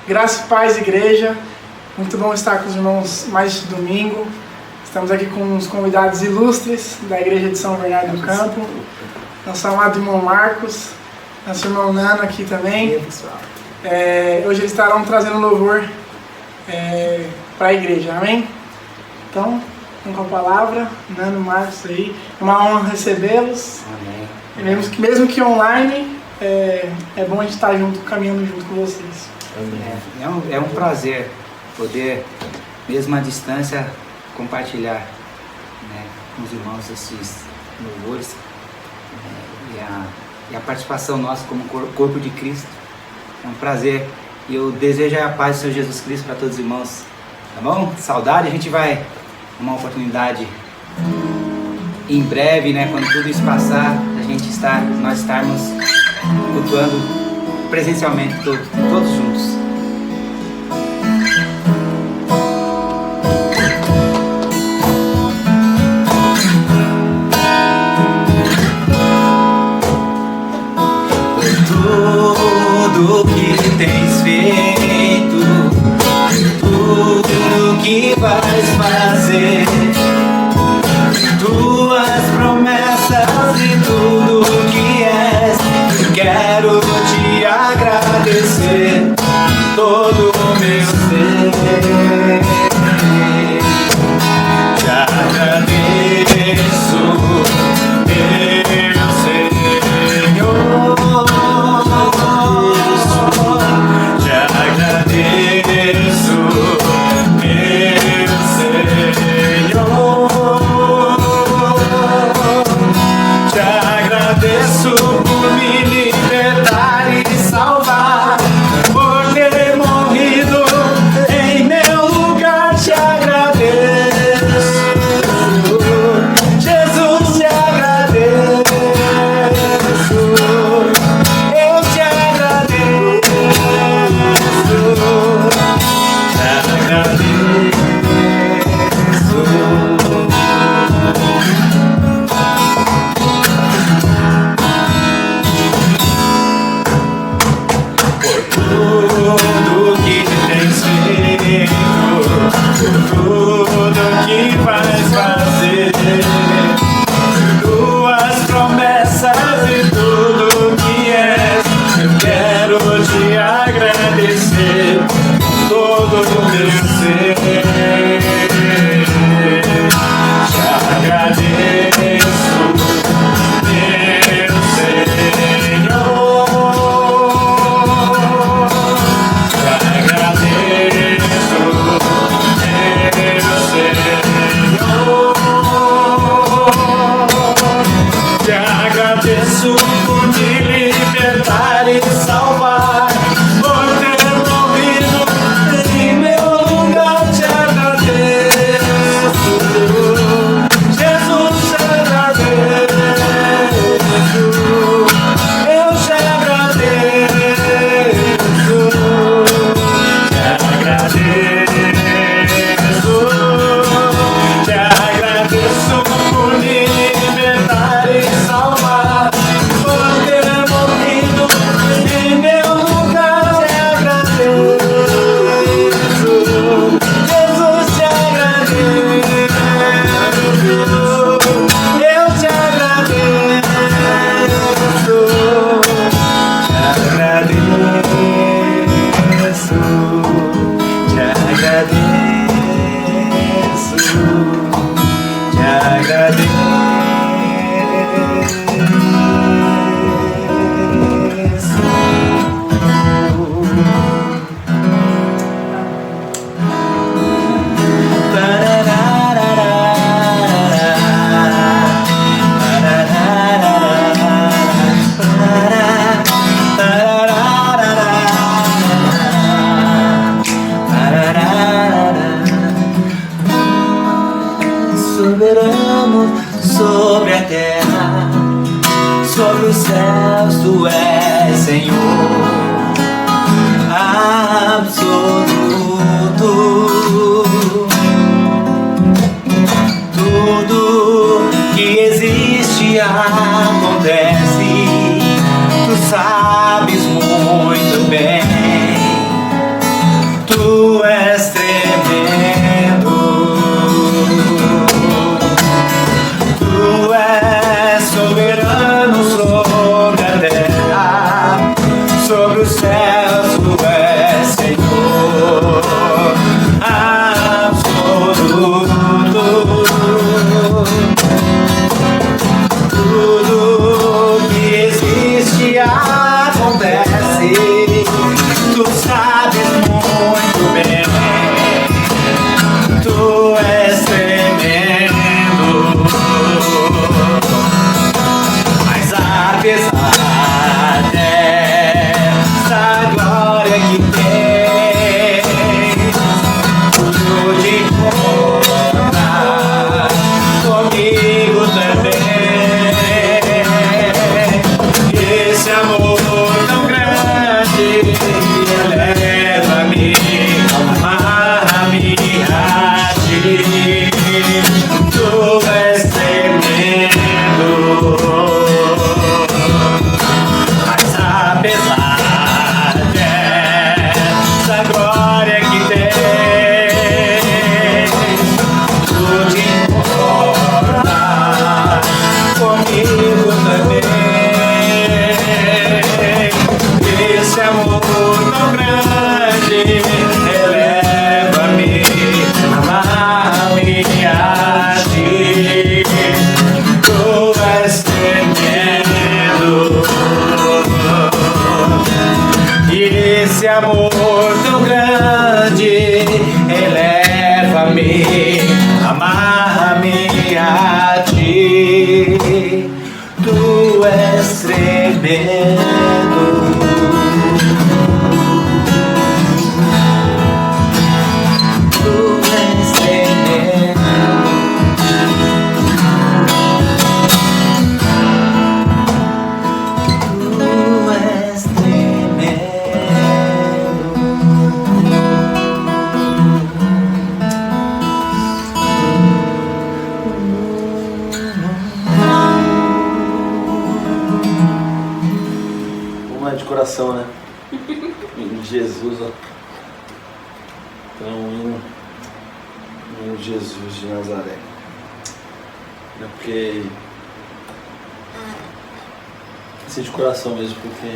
Graça e paz, igreja. Muito bom estar com os irmãos mais este domingo. Estamos aqui com uns convidados ilustres da igreja de São Bernardo do Campo. Nosso amado irmão Marcos, nosso irmão Nano aqui também. Hoje eles estarão trazendo louvor para a igreja, amém? Então, vamos com a palavra, Nano, Marcos aí. É uma honra recebê-los. Amém. Mesmo que online, é bom a gente estar junto, caminhando junto com vocês. É um prazer poder, mesmo à distância, compartilhar, né, com os irmãos esses louvores, e a participação nossa como corpo de Cristo. É um prazer e eu desejo a paz do Senhor Jesus Cristo para todos os irmãos, tá bom? Saudade, a gente vai uma oportunidade em breve, né, quando tudo isso passar, nós estarmos cultuando presencialmente todos juntos. Tudo que tens feito, tudo que vais fazer, tuas promessas e tudo que és, eu quero te agradecer todo o meu ser. Te agradeço, meu Senhor. Te agradeço, meu Senhor. Te agradeço por me libertar e salvar, por ter morrido em meu lugar. Te agradeço, Jesus, te agradeço. Eu te agradeço, te agradeço. Tudo que tens feito, tudo que vais fazer, tuas promessas e tudo que és, eu quero te agradecer todo o meu ser. Te agradeço, meu Senhor. Te agradeço por me libertar e salvar, por ter morrido em meu lugar. Te agradeço, Jesus, te agradeço. Eu te agradeço, te agradeço. Te agradeço por me libertar e salvar, por ter morrido em meu lugar. Te agradeço, Jesus, te agradeço. Eu te agradeço, te agradeço, te agradeço. Te agradeço. Soberano sobre a terra, sobre os céus, tu és Senhor absoluto. Tudo que existe acontece, tu sabes muito bem. céus tu és Senhor absoluto. Tudo que existe acontece, tu sabes muito bem. Tu és tremendo, mas apesar dessa glória que tem, tudo te conta comigo também. Esse amor tão grande eleva-me, amarra-me a ti. Tu és tremendo, mas apesar dessa glória que tens, tu te importa comigo também. Esse amor tão grande eleva-me, amarra-me a ti. Tu és tremendo, e esse amor tão grande eleva-me, amarra-me a ti. Tu és tremendo. Tu és tremendo. Tu és Vamos lá de coração, né? Em Jesus, ó. Então, em Jesus de Nazaré. É porque assim de coração mesmo, porque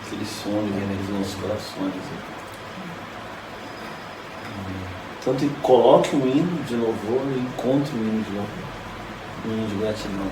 aquele som vem nos nossos corações. Tanto coloque um hino de louvor e encontre um hino de louvor, um hino de gratidão.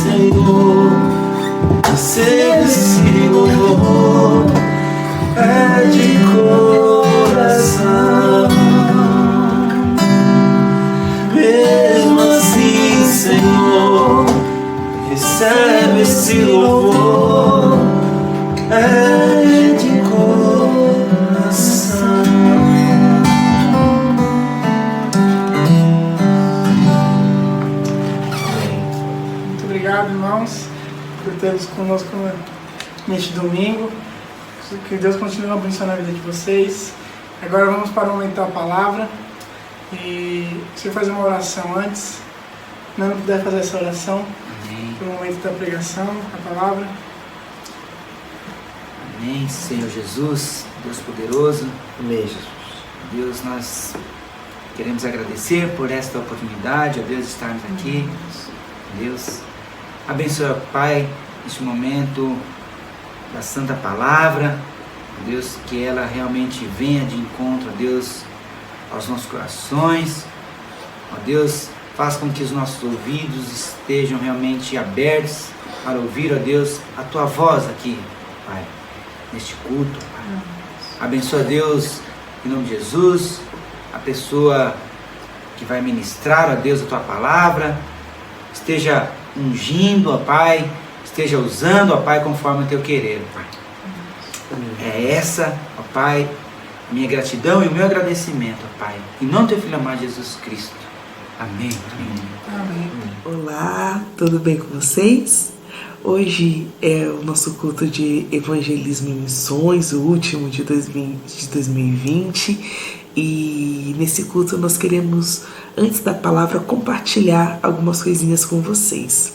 Senhor, recebe esse louvor, é de coração. Mesmo assim, Senhor, recebe esse louvor, é de coração. Muito obrigado, irmãos, por termos conosco neste domingo. Que Deus continue abençoando a vida de vocês. Agora vamos para o momento da palavra. E se eu fazer uma oração antes, não puder fazer essa oração, Amém. para o momento da pregação, a palavra. Amém, Senhor Jesus, Deus poderoso. Amém, Jesus. Deus, nós queremos agradecer por esta oportunidade, ó Deus, de estarmos aqui. Deus, abençoa, Pai, neste momento da Santa Palavra. Deus, que ela realmente venha de encontro, ó Deus, aos nossos corações. Ó Deus, faz com que os nossos ouvidos estejam realmente abertos para ouvir, ó Deus, a Tua voz aqui, Pai, neste culto, Pai. Abençoa, Deus, em nome de Jesus, a pessoa que vai ministrar, ó Deus, a Tua Palavra. Esteja ungindo, ó Pai, esteja usando, ó Pai, conforme o Teu querer, Pai. É essa, ó Pai, a minha gratidão e o meu agradecimento, ó Pai, em nome do Teu Filho amado Jesus Cristo. Amém. Amém. Olá, tudo bem com vocês? Hoje é o nosso culto de evangelismo e missões, o último de 2020, e nesse culto nós queremos, antes da palavra, compartilhar algumas coisinhas com vocês.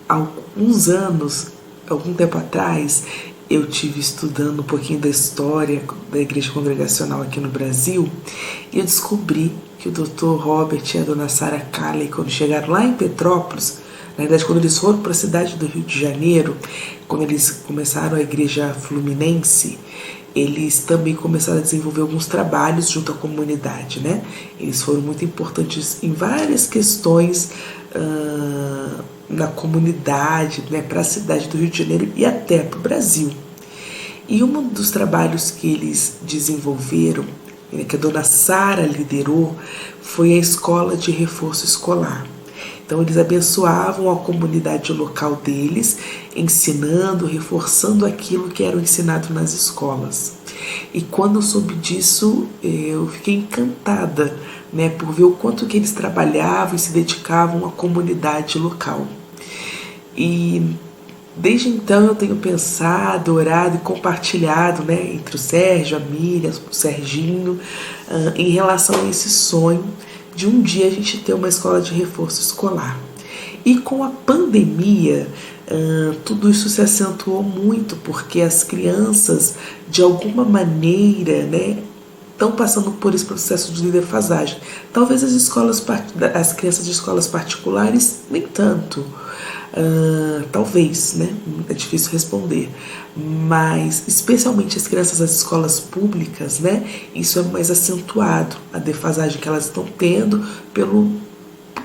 Há algum tempo atrás, eu tive estudando um pouquinho da história da igreja congregacional aqui no Brasil, e eu descobri que o Dr. Robert e a Dona Sarah Calley, quando chegaram lá em Petrópolis, na verdade, quando eles foram para a cidade do Rio de Janeiro, quando eles começaram a igreja fluminense, eles também começaram a desenvolver alguns trabalhos junto à comunidade, né? Eles foram muito importantes em várias questões na comunidade, né, para a cidade do Rio de Janeiro e até para o Brasil. E um dos trabalhos que eles desenvolveram, que a Dona Sarah liderou, foi a escola de reforço escolar. Então eles abençoavam a comunidade local deles, ensinando, reforçando aquilo que era ensinado nas escolas. E quando eu soube disso, eu fiquei encantada, né, por ver o quanto que eles trabalhavam e se dedicavam à comunidade local. E desde então eu tenho pensado, orado e compartilhado, né, entre o Sérgio, a Miriam, o Serginho, em relação a esse sonho de um dia a gente ter uma escola de reforço escolar. E com a pandemia, tudo isso se acentuou muito, porque as crianças, de alguma maneira, né, estão passando por esse processo de defasagem. Talvez as crianças de escolas particulares, nem tanto. Talvez, né? É difícil responder. Mas, especialmente as crianças das escolas públicas, né? Isso é mais acentuado, a defasagem que elas estão tendo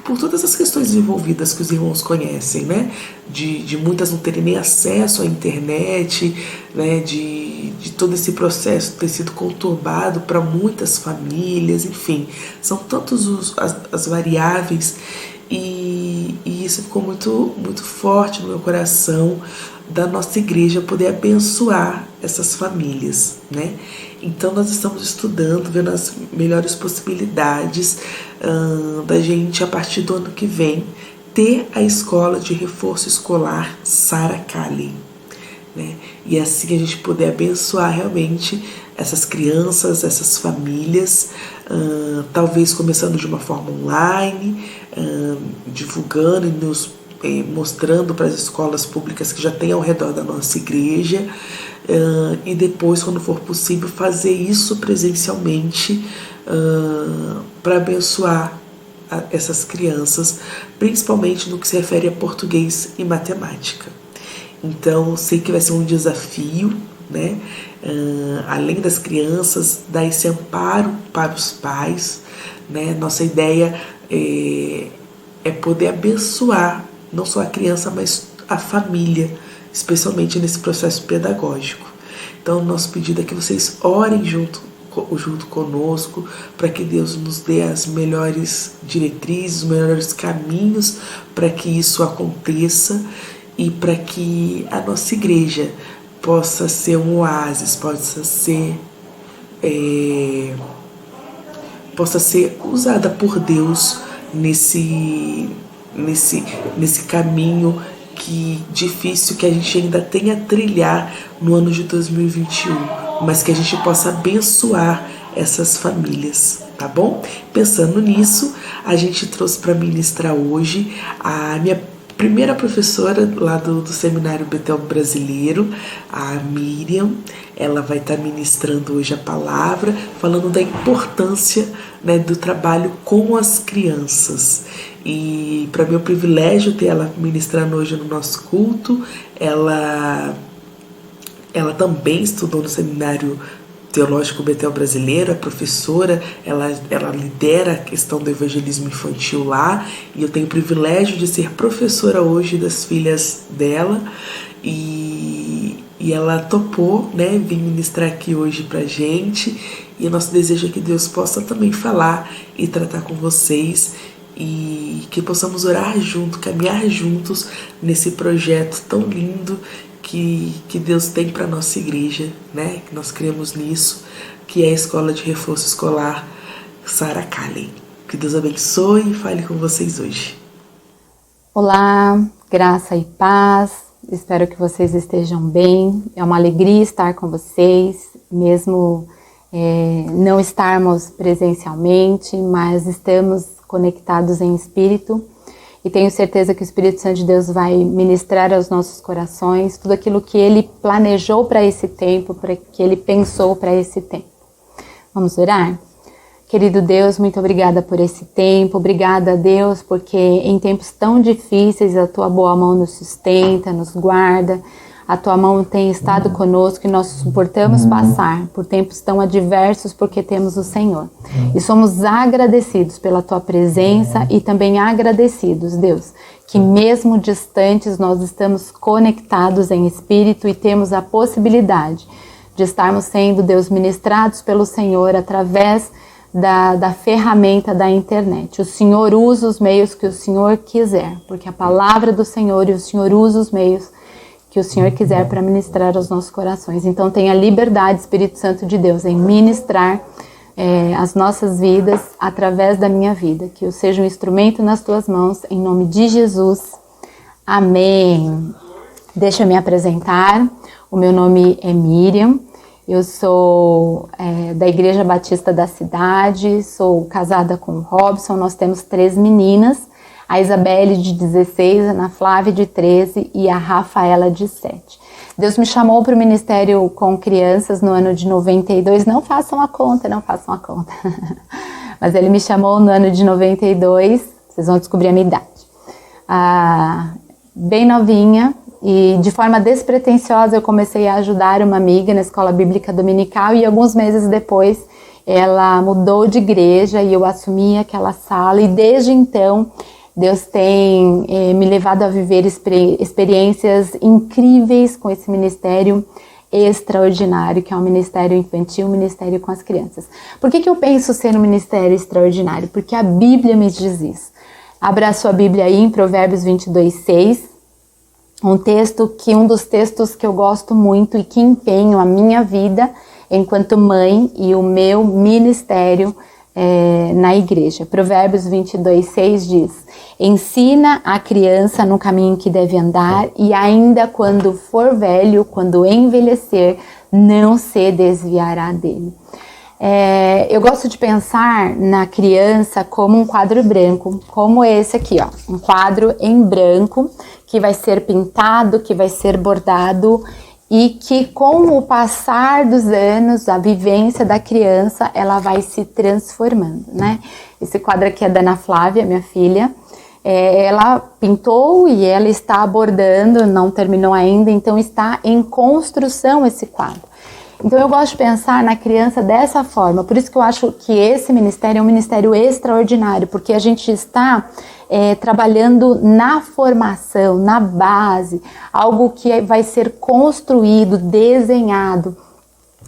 por todas as questões envolvidas que os irmãos conhecem, né? De muitas não terem nem acesso à internet, né? De todo esse processo ter sido conturbado para muitas famílias, enfim, são tantos as variáveis, e isso ficou muito, muito forte no meu coração, da nossa igreja poder abençoar essas famílias, né? Então nós estamos estudando, vendo as melhores possibilidades da gente, a partir do ano que vem, ter a escola de reforço escolar Sarah Calley, né? E assim a gente poder abençoar realmente essas crianças, essas famílias, talvez começando de uma forma online, divulgando e nos mostrando para as escolas públicas que já tem ao redor da nossa igreja, e depois, quando for possível, fazer isso presencialmente para abençoar essas crianças, principalmente no que se refere a português e matemática. Então, sei que vai ser um desafio, né? Além das crianças, dar esse amparo para os pais, né? Nossa ideia é é poder abençoar não só a criança, mas a família, especialmente nesse processo pedagógico. Então, nosso pedido é que vocês orem junto conosco, para que Deus nos dê as melhores diretrizes, os melhores caminhos para que isso aconteça e para que a nossa igreja possa ser um oásis, possa ser usada por Deus nesse caminho difícil que a gente ainda tem a trilhar no ano de 2021, mas que a gente possa abençoar essas famílias, tá bom? Pensando nisso, a gente trouxe para ministrar hoje a minha primeira professora lá do Seminário Betel Brasileiro, a Miriam. Ela vai estar ministrando hoje a palavra, falando da importância, né, do trabalho com as crianças. E para mim é um privilégio ter ela ministrando hoje no nosso culto. Ela também estudou no Seminário Teológico Betel Brasileiro, é professora, ela lidera a questão do evangelismo infantil lá, e eu tenho o privilégio de ser professora hoje das filhas dela, e ela topou, né, vir ministrar aqui hoje pra gente, e o nosso desejo é que Deus possa também falar e tratar com vocês, e que possamos orar juntos, caminhar juntos nesse projeto tão lindo que Deus tem para a nossa igreja, né? Que nós cremos nisso, que é a Escola de Reforço Escolar Sarah Calley. Que Deus abençoe e fale com vocês hoje. Olá, graça e paz, espero que vocês estejam bem. É uma alegria estar com vocês, mesmo não estarmos presencialmente, mas estamos conectados em espírito. E tenho certeza que o Espírito Santo de Deus vai ministrar aos nossos corações tudo aquilo que Ele planejou para esse tempo, para que Ele pensou para esse tempo. Vamos orar? Querido Deus, muito obrigada por esse tempo, obrigada a Deus, porque em tempos tão difíceis a Tua boa mão nos sustenta, nos guarda, a Tua mão tem estado conosco e nós suportamos passar por tempos tão adversos porque temos o Senhor. E somos agradecidos pela Tua presença e também agradecidos, Deus, que mesmo distantes nós estamos conectados em espírito e temos a possibilidade de estarmos sendo, Deus, ministrados pelo Senhor através da ferramenta da internet. O Senhor usa os meios que o Senhor quiser, porque a palavra do Senhor e o Senhor usa os meios que o Senhor quiser para ministrar aos nossos corações. Então tenha liberdade, Espírito Santo de Deus, em ministrar as nossas vidas através da minha vida. Que eu seja um instrumento nas Tuas mãos, em nome de Jesus. Amém. Deixa eu me apresentar. O meu nome é Miriam. Eu sou da Igreja Batista da cidade, sou casada com o Robson, nós temos 3 meninas, a Isabelle de 16, a Ana Flávia de 13 e a Rafaela de 7. Deus me chamou para o ministério com crianças no ano de 92, não façam a conta, mas Ele me chamou no ano de 92, vocês vão descobrir a minha idade. Bem novinha e de forma despretensiosa eu comecei a ajudar uma amiga na escola bíblica dominical e alguns meses depois ela mudou de igreja e eu assumi aquela sala e desde então Deus tem me levado a viver experiências incríveis com esse ministério extraordinário, que é um ministério infantil, um ministério com as crianças. Por que eu penso ser um ministério extraordinário? Porque a Bíblia me diz isso. Abra a sua Bíblia aí em Provérbios 22:6, um dos textos que eu gosto muito e que empenho a minha vida enquanto mãe e o meu ministério na igreja. Provérbios 22:6 diz: ensina a criança no caminho que deve andar e ainda quando for velho, quando envelhecer, não se desviará dele. Eu gosto de pensar na criança como um quadro branco, como esse aqui, ó, um quadro em branco que vai ser pintado, que vai ser bordado e que com o passar dos anos, a vivência da criança, ela vai se transformando, né? Esse quadro aqui é da Ana Flávia, minha filha. Ela pintou e ela está bordando, não terminou ainda, então está em construção esse quadro. Então eu gosto de pensar na criança dessa forma, por isso que eu acho que esse ministério é um ministério extraordinário, porque a gente está trabalhando na formação, na base, algo que vai ser construído, desenhado.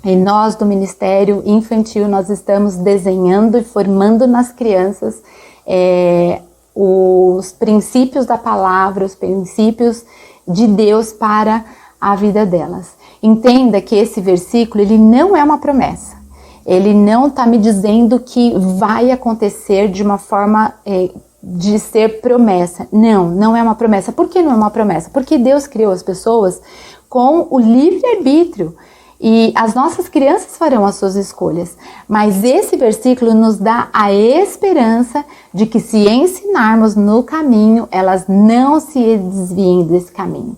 E nós do Ministério Infantil, nós estamos desenhando e formando nas crianças os princípios da palavra, os princípios de Deus para a vida delas. Entenda que esse versículo, ele não é uma promessa. Ele não está me dizendo que vai acontecer de uma forma de ser promessa. Não, não é uma promessa. Por que não é uma promessa? Porque Deus criou as pessoas com o livre-arbítrio. E as nossas crianças farão as suas escolhas. Mas esse versículo nos dá a esperança de que se ensinarmos no caminho, elas não se desviem desse caminho.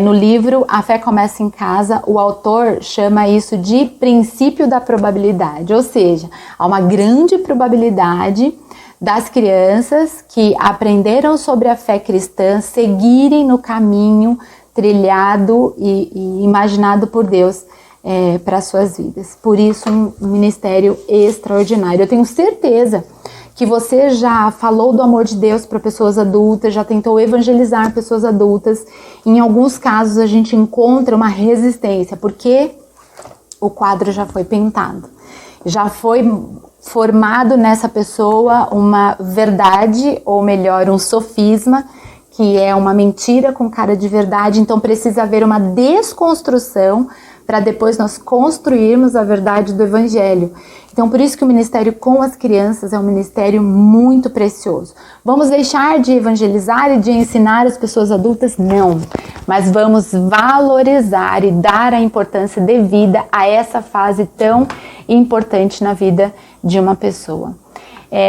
No livro A Fé Começa em Casa, o autor chama isso de princípio da probabilidade. Ou seja, há uma grande probabilidade das crianças que aprenderam sobre a fé cristã seguirem no caminho trilhado e imaginado por Deus para suas vidas. Por isso, um ministério extraordinário. Eu tenho certeza que você já falou do amor de Deus para pessoas adultas, já tentou evangelizar pessoas adultas. Em alguns casos, a gente encontra uma resistência, porque o quadro já foi pintado. Já foi formado nessa pessoa uma verdade, ou melhor, um sofisma, que é uma mentira com cara de verdade, então precisa haver uma desconstrução para depois nós construirmos a verdade do Evangelho. Então por isso que o ministério com as crianças é um ministério muito precioso. Vamos deixar de evangelizar e de ensinar as pessoas adultas? Não, mas vamos valorizar e dar a importância devida a essa fase tão importante na vida de uma pessoa.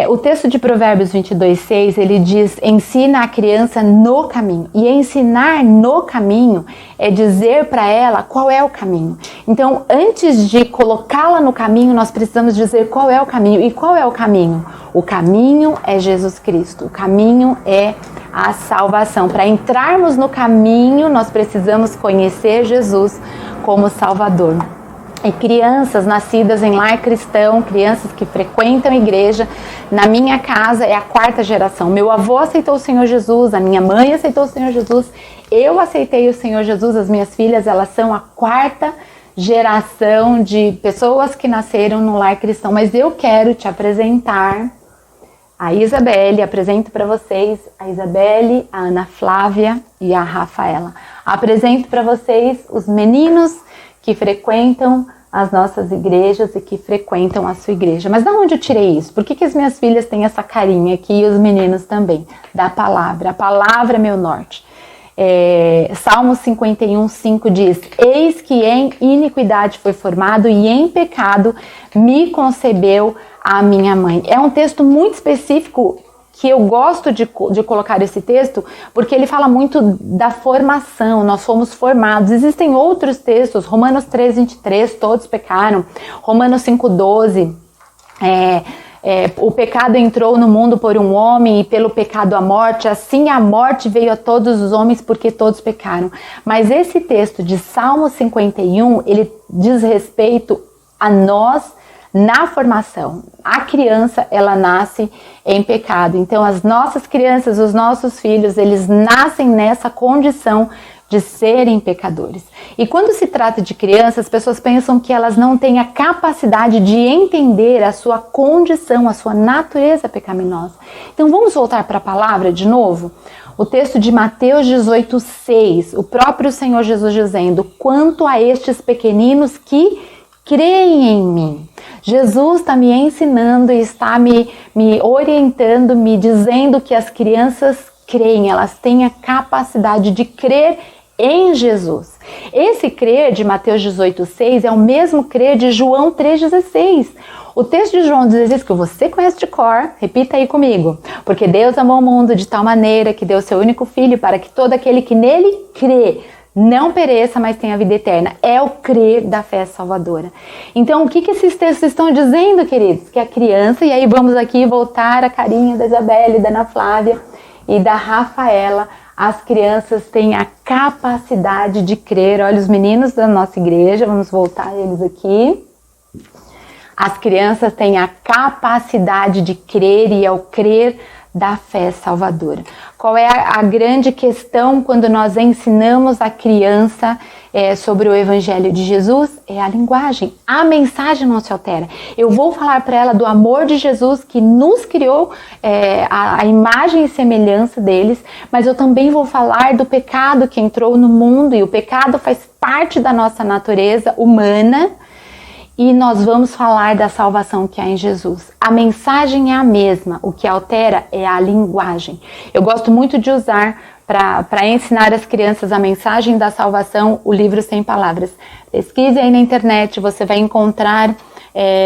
O texto de Provérbios 22:6, ele diz, ensina a criança no caminho. E ensinar no caminho é dizer para ela qual é o caminho. Então, antes de colocá-la no caminho, nós precisamos dizer qual é o caminho. E qual é o caminho? O caminho é Jesus Cristo. O caminho é a salvação. Para entrarmos no caminho, nós precisamos conhecer Jesus como Salvador. E crianças nascidas em lar cristão, crianças que frequentam a igreja, na minha casa é a 4ª geração. Meu avô aceitou o Senhor Jesus, a minha mãe aceitou o Senhor Jesus, eu aceitei o Senhor Jesus, as minhas filhas, elas são a 4ª geração de pessoas que nasceram no lar cristão. Mas eu quero te apresentar a Isabelle, apresento para vocês a Isabelle, a Ana Flávia e a Rafaela. Apresento para vocês os meninos que frequentam as nossas igrejas e que frequentam a sua igreja. Mas de onde eu tirei isso? Por que as minhas filhas têm essa carinha aqui e os meninos também? Da palavra. A palavra é meu norte. Salmo 51:5 diz, eis que em iniquidade foi formado e em pecado me concebeu a minha mãe. É um texto muito específico que eu gosto de colocar esse texto, porque ele fala muito da formação, nós fomos formados. Existem outros textos, Romanos 3:23, todos pecaram, Romanos 5:12, o pecado entrou no mundo por um homem e pelo pecado a morte, assim a morte veio a todos os homens porque todos pecaram. Mas esse texto de Salmo 51, ele diz respeito a nós na formação. A criança, ela nasce em pecado. Então as nossas crianças, os nossos filhos, eles nascem nessa condição de serem pecadores. E quando se trata de crianças, as pessoas pensam que elas não têm a capacidade de entender a sua condição, a sua natureza pecaminosa. Então vamos voltar para a palavra de novo? O texto de Mateus 18:6, o próprio Senhor Jesus dizendo, quanto a estes pequeninos que creem em mim. Jesus está me ensinando e está me orientando, me dizendo que as crianças creem, elas têm a capacidade de crer em Jesus. Esse crer de Mateus 18:6 é o mesmo crer de João 3:16. O texto de João 16 que você conhece de cor, repita aí comigo. Porque Deus amou o mundo de tal maneira que deu seu único filho para que todo aquele que nele crê não pereça, mas tenha vida eterna. É o crer da fé salvadora. Então, o que esses textos estão dizendo, queridos? Que a criança, e aí vamos aqui voltar a carinha da Isabelle, da Ana Flávia e da Rafaela. as crianças têm a capacidade de crer. Olha os meninos da nossa igreja, vamos voltar eles aqui. As crianças têm a capacidade de crer e ao crer da fé salvadora. Qual é a grande questão quando nós ensinamos a criança sobre o Evangelho de Jesus? É a linguagem. A mensagem não se altera. Eu vou falar para ela do amor de Jesus que nos criou a imagem e semelhança deles, mas eu também vou falar do pecado que entrou no mundo, e o pecado faz parte da nossa natureza humana. E nós vamos falar da salvação que há em Jesus. A mensagem é a mesma, o que altera é a linguagem. Eu gosto muito de usar para ensinar as crianças a mensagem da salvação, o livro Sem Palavras. Pesquise aí na internet, você vai encontrar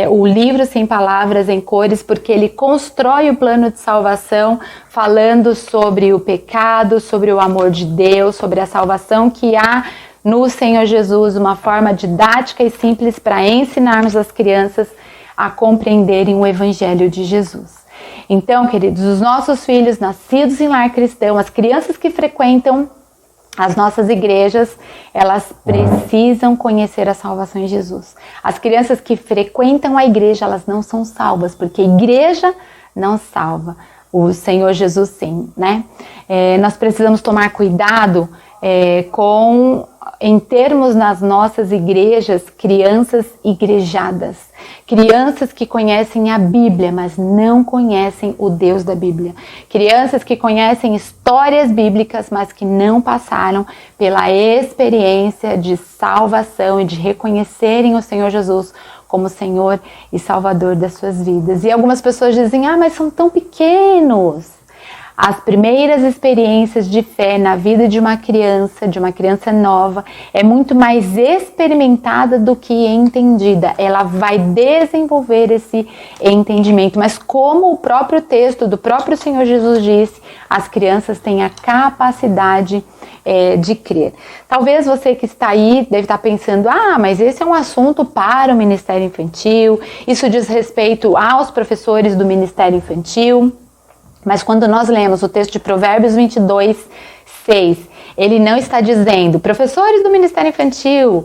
o livro Sem Palavras em cores, porque ele constrói o plano de salvação falando sobre o pecado, sobre o amor de Deus, sobre a salvação que há no Senhor Jesus, uma forma didática e simples para ensinarmos as crianças a compreenderem o Evangelho de Jesus. Então, queridos, os nossos filhos nascidos em lar cristão, as crianças que frequentam as nossas igrejas, elas precisam conhecer a salvação em Jesus. As crianças que frequentam a igreja, elas não são salvas, porque a igreja não salva. O Senhor Jesus sim, né? Nós precisamos tomar cuidado em termos nas nossas igrejas, crianças igrejadas, crianças que conhecem a Bíblia, mas não conhecem o Deus da Bíblia, crianças que conhecem histórias bíblicas, mas que não passaram pela experiência de salvação e de reconhecerem o Senhor Jesus como Senhor e Salvador das suas vidas. E algumas pessoas dizem, mas são tão pequenos. As primeiras experiências de fé na vida de uma criança nova, é muito mais experimentada do que entendida. Ela vai desenvolver esse entendimento. Mas como o próprio texto do próprio Senhor Jesus disse, as crianças têm a capacidade de crer. Talvez você que está aí deve estar pensando, mas esse é um assunto para o Ministério Infantil, isso diz respeito aos professores do Ministério Infantil. Mas quando nós lemos o texto de Provérbios 22, 6, ele não está dizendo, professores do Ministério Infantil,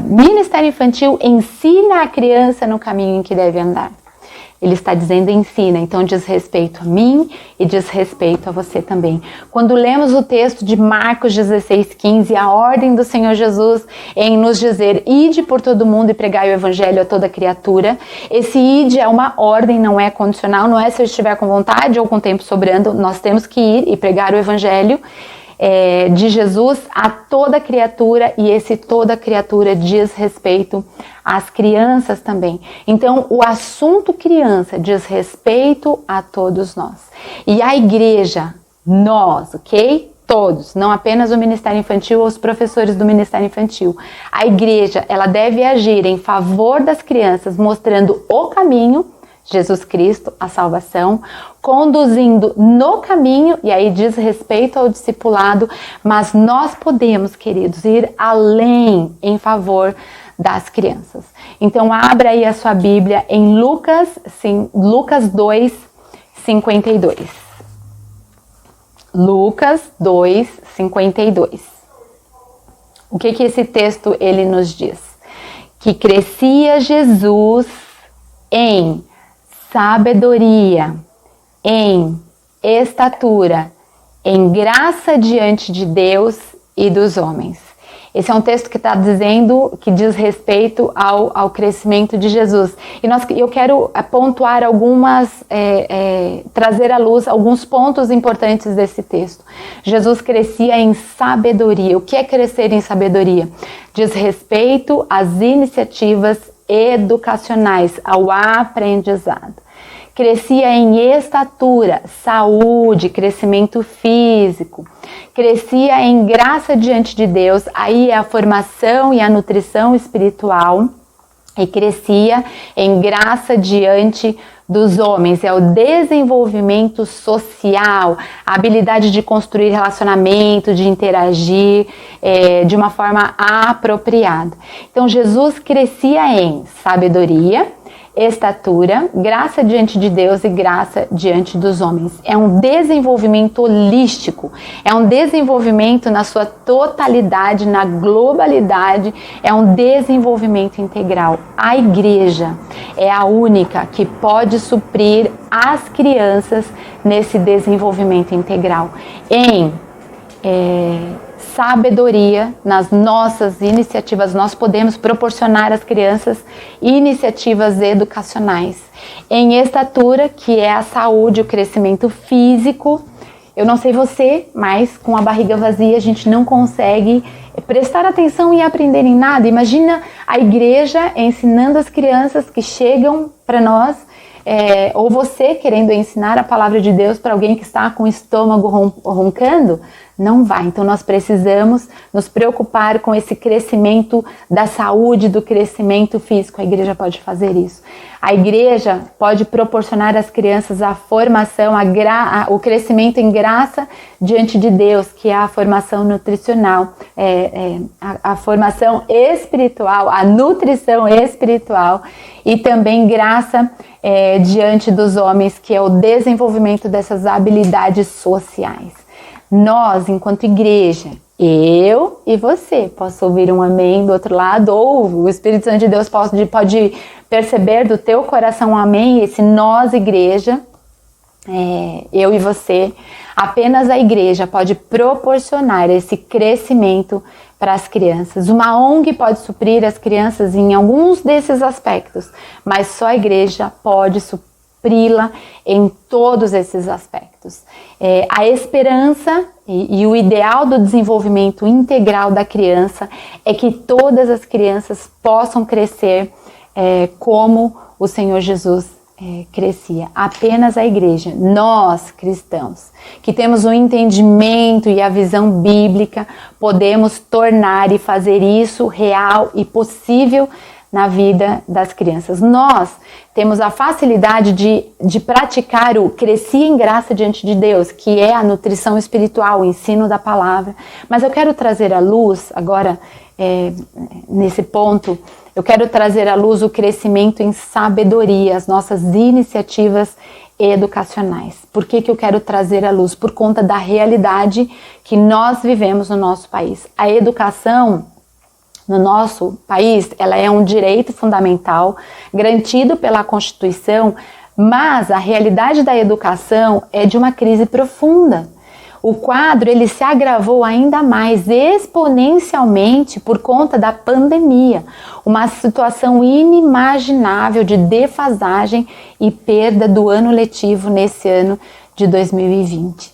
Ministério Infantil ensina a criança no caminho em que deve andar. Ele está dizendo ensina, então diz respeito a mim e diz respeito a você também. Quando lemos o texto de Marcos 16:15, a ordem do Senhor Jesus em nos dizer, ide por todo mundo e pregai o evangelho a toda criatura, esse ide é uma ordem, não é condicional, não é se eu estiver com vontade ou com tempo sobrando, nós temos que ir e pregar o evangelho de Jesus a toda criatura, e esse toda criatura diz respeito às crianças também. Então, o assunto criança diz respeito a todos nós. E a igreja, nós, ok? Todos, não apenas o Ministério Infantil ou os professores do Ministério Infantil. A igreja, ela deve agir em favor das crianças, mostrando o caminho, Jesus Cristo, a salvação, conduzindo no caminho, e aí diz respeito ao discipulado, mas nós podemos, queridos, ir além em favor das crianças. Então, abra aí a sua Bíblia em Lucas 2, 52. Lucas 2, 52. O que esse texto ele nos diz? Que crescia Jesus em sabedoria, em estatura, em graça diante de Deus e dos homens. Esse é um texto que está dizendo, que diz respeito ao crescimento de Jesus. E eu quero pontuar trazer à luz alguns pontos importantes desse texto. Jesus crescia em sabedoria. O que é crescer em sabedoria? Diz respeito às iniciativas educacionais, ao aprendizado. Crescia em estatura, saúde, crescimento físico. Crescia em graça diante de Deus, aí é a formação e a nutrição espiritual. E crescia em graça diante dos homens, é o desenvolvimento social, a habilidade de construir relacionamento, de interagir de uma forma apropriada. Então Jesus crescia em sabedoria, estatura, graça diante de Deus e graça diante dos homens. É um desenvolvimento holístico, é um desenvolvimento na sua totalidade, na globalidade, é um desenvolvimento integral. A igreja é a única que pode suprir as crianças nesse desenvolvimento integral, em sabedoria, nas nossas iniciativas. Nós podemos proporcionar às crianças iniciativas educacionais. Em estatura, que é a saúde, o crescimento físico. Eu não sei você, mas com a barriga vazia a gente não consegue prestar atenção e aprender em nada. Imagina a igreja ensinando as crianças que chegam para nós, ou você querendo ensinar a palavra de Deus para alguém que está com o estômago roncando. Não vai. Então nós precisamos nos preocupar com esse crescimento da saúde, do crescimento físico. A igreja pode fazer isso. A igreja pode proporcionar às crianças a formação, o crescimento em graça diante de Deus, que é a formação nutricional, a formação espiritual, a nutrição espiritual, e também graça diante dos homens, que é o desenvolvimento dessas habilidades sociais. Nós, enquanto igreja, eu e você, posso ouvir um amém do outro lado, ou o Espírito Santo de Deus pode perceber do teu coração um amém, esse nós, igreja, eu e você, apenas a igreja pode proporcionar esse crescimento para as crianças. Uma ONG pode suprir as crianças em alguns desses aspectos, mas só a igreja pode supri-la em todos esses aspectos. A esperança e o ideal do desenvolvimento integral da criança é que todas as crianças possam crescer como o Senhor Jesus crescia. Apenas a igreja, nós cristãos, que temos o entendimento e a visão bíblica, podemos tornar e fazer isso real e possível na vida das crianças. Nós temos a facilidade de praticar o crescer em graça diante de Deus, que é a nutrição espiritual, o ensino da palavra. Mas eu quero trazer à luz, agora, nesse ponto, eu quero trazer à luz o crescimento em sabedoria, as nossas iniciativas educacionais. Por que eu quero trazer à luz? Por conta da realidade que nós vivemos no nosso país. A educação no nosso país, ela é um direito fundamental, garantido pela Constituição, mas a realidade da educação é de uma crise profunda. O quadro, ele se agravou ainda mais exponencialmente por conta da pandemia, uma situação inimaginável de defasagem e perda do ano letivo nesse ano de 2020.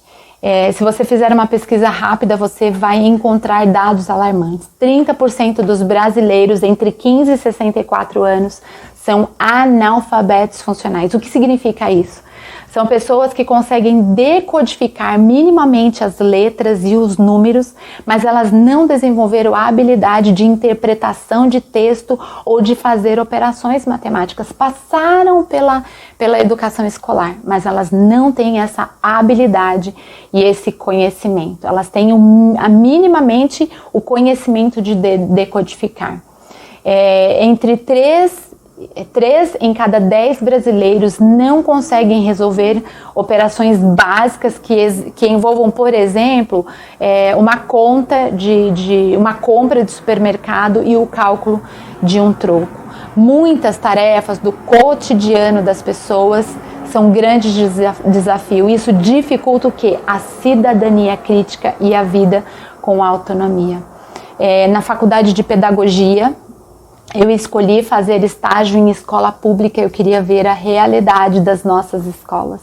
Se você fizer uma pesquisa rápida, você vai encontrar dados alarmantes. 30% dos brasileiros entre 15 e 64 anos são analfabetos funcionais. O que significa isso? São pessoas que conseguem decodificar minimamente as letras e os números, mas elas não desenvolveram a habilidade de interpretação de texto ou de fazer operações matemáticas. Passaram pela educação escolar, mas elas não têm essa habilidade e esse conhecimento. Elas têm minimamente o conhecimento de decodificar. Entre 3 em cada 10 brasileiros não conseguem resolver operações básicas que envolvam, por exemplo, uma conta uma compra de supermercado e o cálculo de um troco. Muitas tarefas do cotidiano das pessoas são um grande desafio. Isso dificulta o quê? A cidadania crítica e a vida com autonomia. Na faculdade de pedagogia, eu escolhi fazer estágio em escola pública. Eu queria ver a realidade das nossas escolas.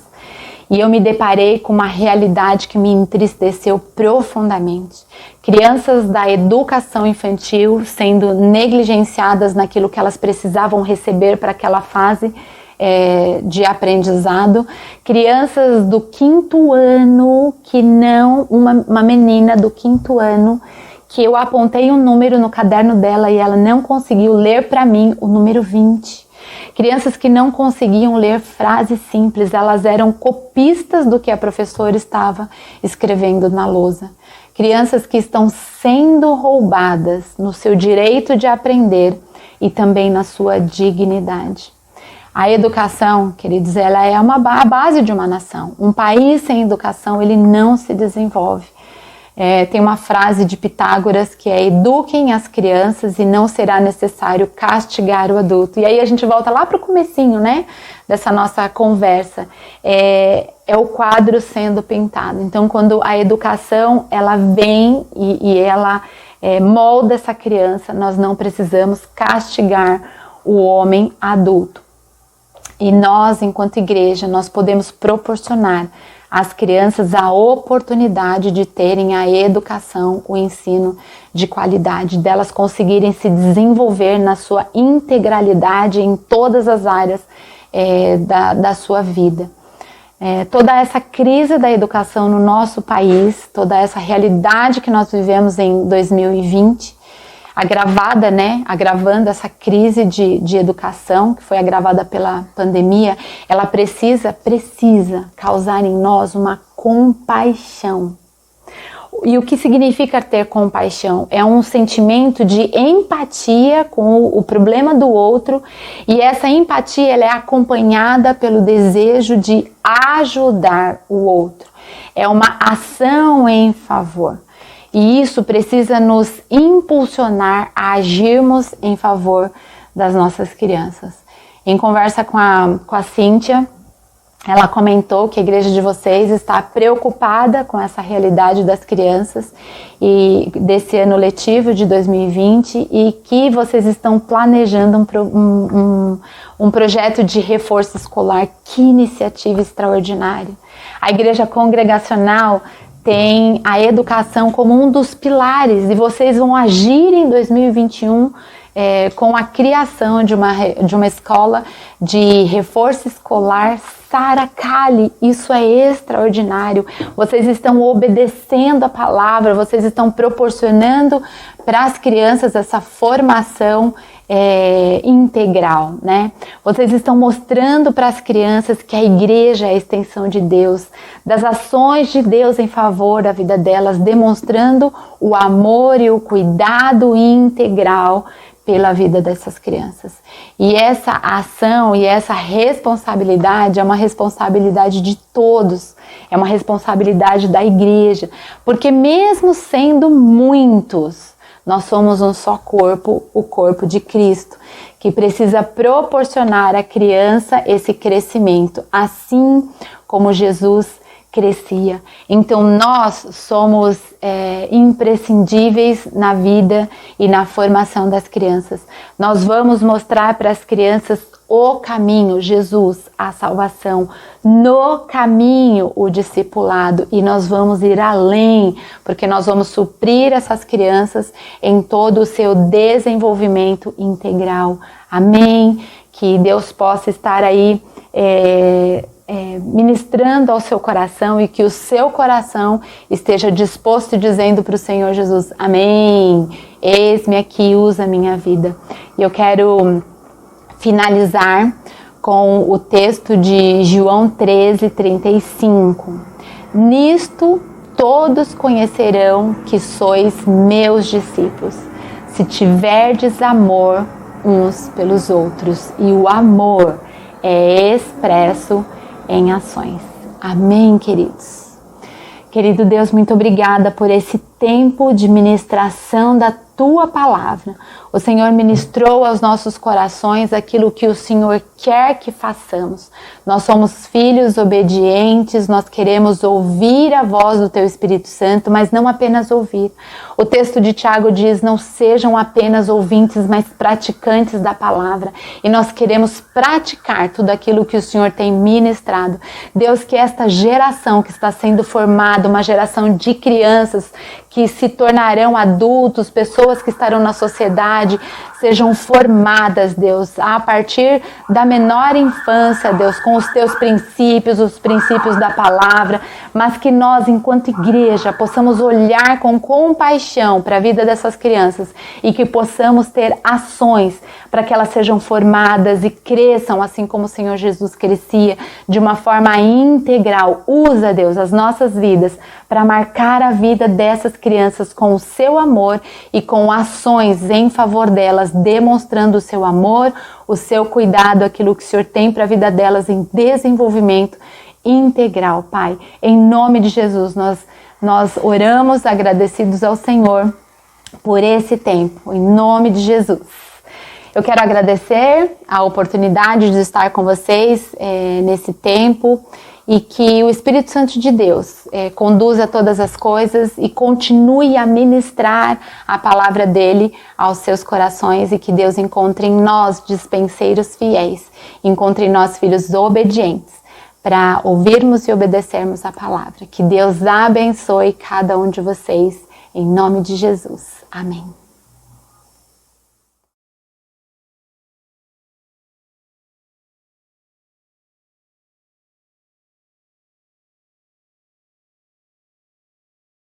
E eu me deparei com uma realidade que me entristeceu profundamente. Crianças da educação infantil sendo negligenciadas naquilo que elas precisavam receber para aquela fase de aprendizado. Crianças do 5º ano que não... Uma menina do 5º ano que eu apontei um número no caderno dela e ela não conseguiu ler para mim o número 20. Crianças que não conseguiam ler frases simples, elas eram copistas do que a professora estava escrevendo na lousa. Crianças que estão sendo roubadas no seu direito de aprender e também na sua dignidade. A educação, queridos, ela é a base de uma nação. Um país sem educação, ele não se desenvolve. Tem uma frase de Pitágoras que é: eduquem as crianças e não será necessário castigar o adulto. E aí a gente volta lá para o comecinho, né, dessa nossa conversa. É o quadro sendo pintado. Então, quando a educação ela vem e ela molda essa criança, nós não precisamos castigar o homem adulto. E nós, enquanto igreja, nós podemos proporcionar às crianças a oportunidade de terem a educação, o ensino de qualidade, delas conseguirem se desenvolver na sua integralidade em todas as áreas da sua vida. Toda essa crise da educação no nosso país, toda essa realidade que nós vivemos em 2020, agravando essa crise de educação, que foi agravada pela pandemia, ela precisa causar em nós uma compaixão. E o que significa ter compaixão? É um sentimento de empatia com o problema do outro, e essa empatia ela é acompanhada pelo desejo de ajudar o outro. É uma ação em favor. E isso precisa nos impulsionar a agirmos em favor das nossas crianças. Em conversa com a Cíntia, ela comentou que a igreja de vocês está preocupada com essa realidade das crianças e desse ano letivo de 2020 e que vocês estão planejando um projeto de reforço escolar. Que iniciativa extraordinária! A igreja congregacional tem a educação como um dos pilares e vocês vão agir em 2021 com a criação de uma escola de reforço escolar Sara Kali. Isso é extraordinário. Vocês estão obedecendo a palavra, vocês estão proporcionando para as crianças essa formação integral, né? Vocês estão mostrando para as crianças que a igreja é a extensão de Deus, das ações de Deus em favor da vida delas, demonstrando o amor e o cuidado integral pela vida dessas crianças. E essa ação e essa responsabilidade é uma responsabilidade de todos, é uma responsabilidade da igreja, porque mesmo sendo muitos, nós somos um só corpo, o corpo de Cristo, que precisa proporcionar à criança esse crescimento, assim como Jesus crescia. Então nós somos imprescindíveis na vida e na formação das crianças. Nós vamos mostrar para as crianças o caminho, Jesus, a salvação, no caminho o discipulado, e nós vamos ir além, porque nós vamos suprir essas crianças em todo o seu desenvolvimento integral. Amém? Que Deus possa estar aí ministrando ao seu coração e que o seu coração esteja disposto e dizendo para o Senhor Jesus: amém, eis-me aqui, usa a minha vida. E eu quero finalizar com o texto de João 13:35. Nisto todos conhecerão que sois meus discípulos, se tiverdes amor uns pelos outros. E o amor é expresso em ações. Amém, queridos? Querido Deus, muito obrigada por esse tempo de ministração da Tua palavra. O Senhor ministrou aos nossos corações aquilo que o Senhor quer que façamos. Nós somos filhos obedientes, nós queremos ouvir a voz do Teu Espírito Santo, mas não apenas ouvir. O texto de Tiago diz: não sejam apenas ouvintes, mas praticantes da palavra. E nós queremos praticar tudo aquilo que o Senhor tem ministrado. Deus, que esta geração que está sendo formada, uma geração de crianças que se tornarão adultos, pessoas que estarão na sociedade, sejam formadas, Deus, a partir da menor infância, Deus, com os Teus princípios, os princípios da palavra, mas que nós, enquanto igreja, possamos olhar com compaixão para a vida dessas crianças e que possamos ter ações para que elas sejam formadas e cresçam, assim como o Senhor Jesus crescia, de uma forma integral. Usa, Deus, as nossas vidas para marcar a vida dessas crianças com o Seu amor e com ações em favor delas, demonstrando o Seu amor, o Seu cuidado aquilo que o Senhor tem para a vida delas em desenvolvimento integral, Pai. Em nome de Jesus, nós oramos agradecidos ao Senhor por esse tempo, em nome de Jesus. Eu quero agradecer a oportunidade de estar com vocês nesse tempo e que o Espírito Santo de Deus conduza todas as coisas e continue a ministrar a palavra dele aos seus corações e que Deus encontre em nós dispenseiros fiéis, encontre em nós filhos obedientes para ouvirmos e obedecermos a palavra. Que Deus abençoe cada um de vocês, em nome de Jesus. Amém.